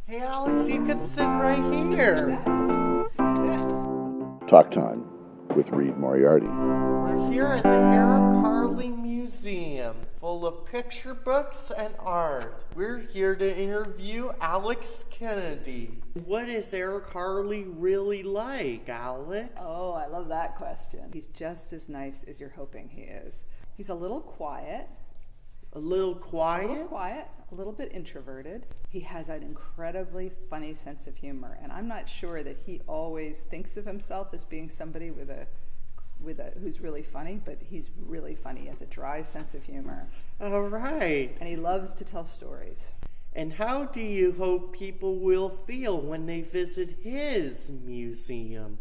Hey, Alix, you could sit right here. Talk Time with Reid Moriarty. We're here at the Carle Museum, full of picture books and art. We're here to interview Alix Kennedy. What is Carle really like, Alix? Oh, I love that question. He's just as nice as you're hoping he is. He's a little quiet. A little quiet? A little bit introverted. He has an incredibly funny sense of humor, and I'm not sure that he always thinks of himself as being somebody who's really funny, but he's really funny. He has a dry sense of humor. All right. And he loves to tell stories. And how do you hope people will feel when they visit his museum?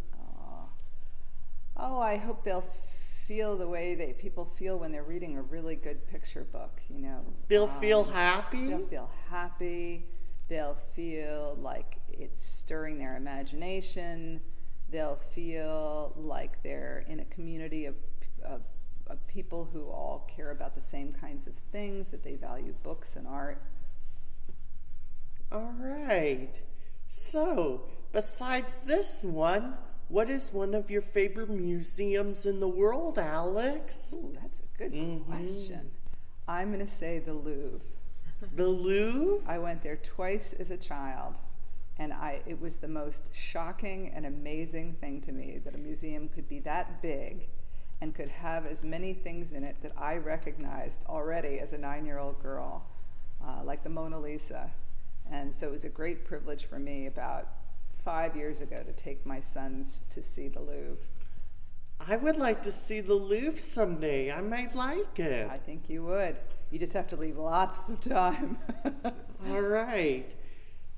Oh, I hope they'll feel the way that people feel when they're reading a really good picture book, you know. They'll feel happy? They'll feel happy. They'll feel like it's stirring their imagination. They'll feel like they're in a community of people who all care about the same kinds of things, that they value books and art. All right. So, besides this one, what is one of your favorite museums in the world, Alix? Ooh, that's a good question. I'm going to say the Louvre. The Louvre? I went there twice as a child, and it was the most shocking and amazing thing to me that a museum could be that big and could have as many things in it that I recognized already as a 9-year-old girl, like the Mona Lisa. And so it was a great privilege for me about 5 years ago to take my sons to see the Louvre. I would like to see the Louvre someday. I might like it. I think you would. You just have to leave lots of time. All right.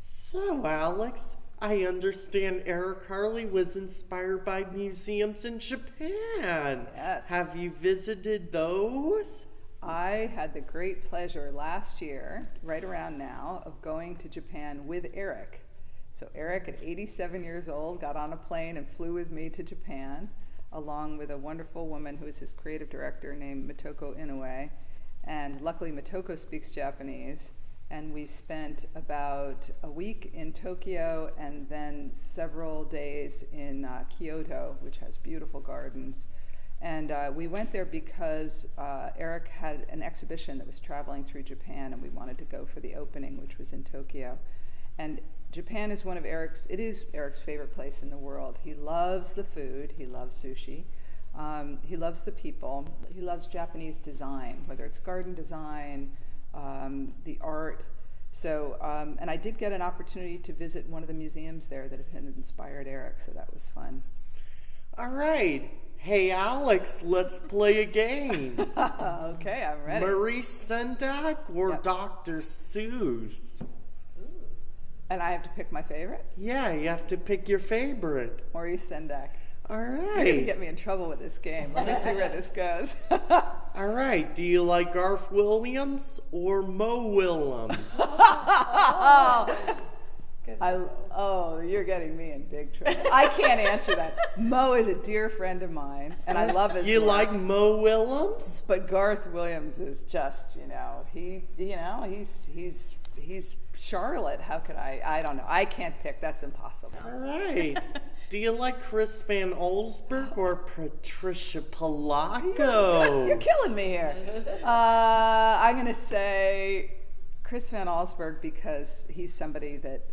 So, Alix, I understand Carle was inspired by museums in Japan. Yes. Have you visited those? I had the great pleasure last year, right around now, of going to Japan with Eric. So Eric, at 87 years old, got on a plane and flew with me to Japan, along with a wonderful woman who is his creative director named Mitoko Inoue. And luckily, Mitoko speaks Japanese. And we spent about a week in Tokyo and then several days in Kyoto, which has beautiful gardens. And we went there because Eric had an exhibition that was traveling through Japan, and we wanted to go for the opening, which was in Tokyo. And Japan is Eric's favorite place in the world. He loves the food. He loves sushi. He loves the people. He loves Japanese design, whether it's garden design, the art. So, and I did get an opportunity to visit one of the museums there that had inspired Eric, so that was fun. All right. Hey, Alix, let's play a game. Okay, I'm ready. Maurice Sendak or Dr. Seuss? And I have to pick my favorite? Yeah, you have to pick your favorite. Maurice Sendak. All right. You're going to get me in trouble with this game. Let me see where this goes. All right. Do you like Garth Williams or Mo Willems? You're getting me in big trouble. I can't answer that. Mo is a dear friend of mine, and I love his You work. like Mo Willems? But Garth Williams is just, he's Charlotte. How could I don't know. I can't pick. That's impossible. All right. Do you like Chris Van Allsburg or Patricia Polacco? You're killing me here. I'm going to say Chris Van Allsburg because he's somebody that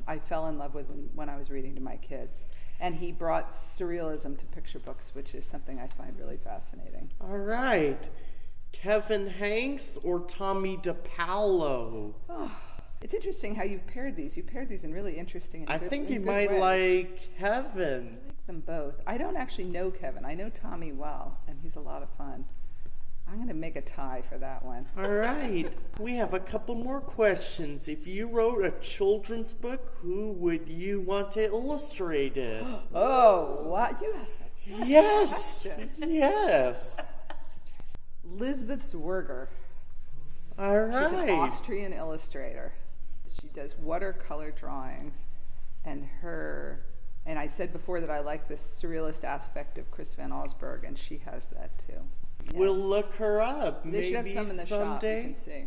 I fell in love with when I was reading to my kids. And he brought surrealism to picture books, which is something I find really fascinating. All right. Kevin Hanks or Tommy DePaulo? Oh, it's interesting how you've paired these. You paired these in really interesting and I good, think in you good might ways. like Kevin. I like them both. I don't actually know Kevin. I know Tommy well, and he's a lot of fun. I'm going to make a tie for that one. All right. We have a couple more questions. If you wrote a children's book, who would you want to illustrate it? Oh, what? You asked that. Yes. Yes. Lisbeth Zwerger. All right. She's an Austrian illustrator. She does watercolor drawings, and I said before that I like the surrealist aspect of Chris Van Allsburg, and she has that too. Yeah. We'll look her up. They Maybe should have some in the shop. You someday. can see.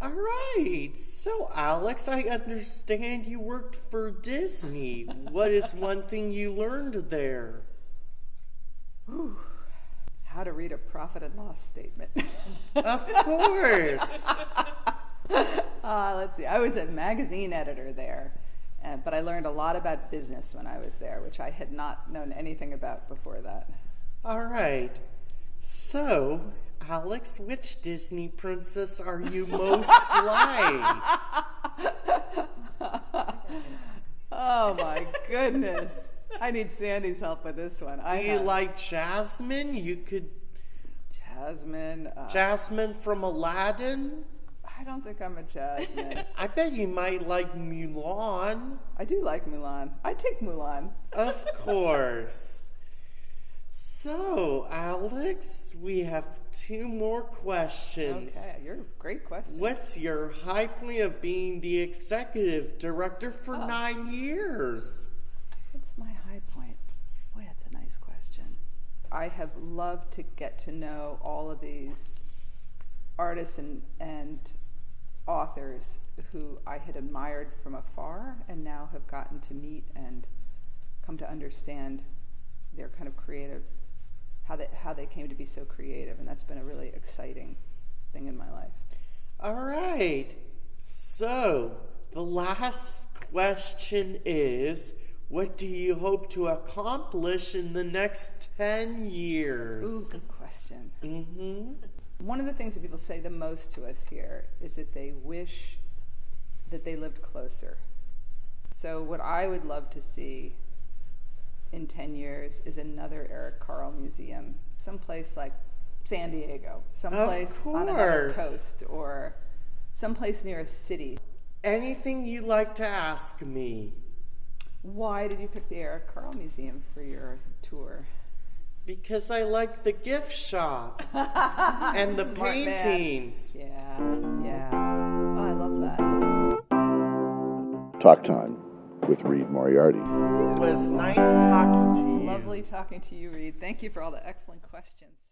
All right. So, Alex, I understand you worked for Disney. What is one thing you learned there? Whew. How to read a profit and loss statement. Of course. Let's see. I was a magazine editor there, but I learned a lot about business when I was there, which I had not known anything about before that. All right. So, Alex, which Disney princess are you most like? Oh my goodness. I need Sandy's help with this one. Do you like Jasmine? Jasmine. Jasmine from Aladdin? I don't think I'm a Jasmine. I bet you might like Mulan. I do like Mulan. I take Mulan. Of course. So, Alex, we have 2 more questions. Okay, you're a great question. What's your high point of being the executive director for 9 years? What's my high point? Boy, that's a nice question. I have loved to get to know all of these artists and authors who I had admired from afar and now have gotten to meet and come to understand their kind of creative, how they came to be so creative, and that's been a really exciting thing in my life. All right. So, the last question is, what do you hope to accomplish in the next 10 years? Ooh, good question. Mm-hmm. One of the things that people say the most to us here is that they wish that they lived closer. So what I would love to see in 10 years is another Eric Carle museum, someplace like San Diego, someplace on another coast, or someplace near a city. Anything you'd like to ask me? Why did you pick the Eric Carle Museum for your tour? Because I like the gift shop and the Smart paintings. Man. Yeah. Oh, I love that. Talk Time with Reid Moriarty. It was nice talking to you. Lovely talking to you, Reid. Thank you for all the excellent questions.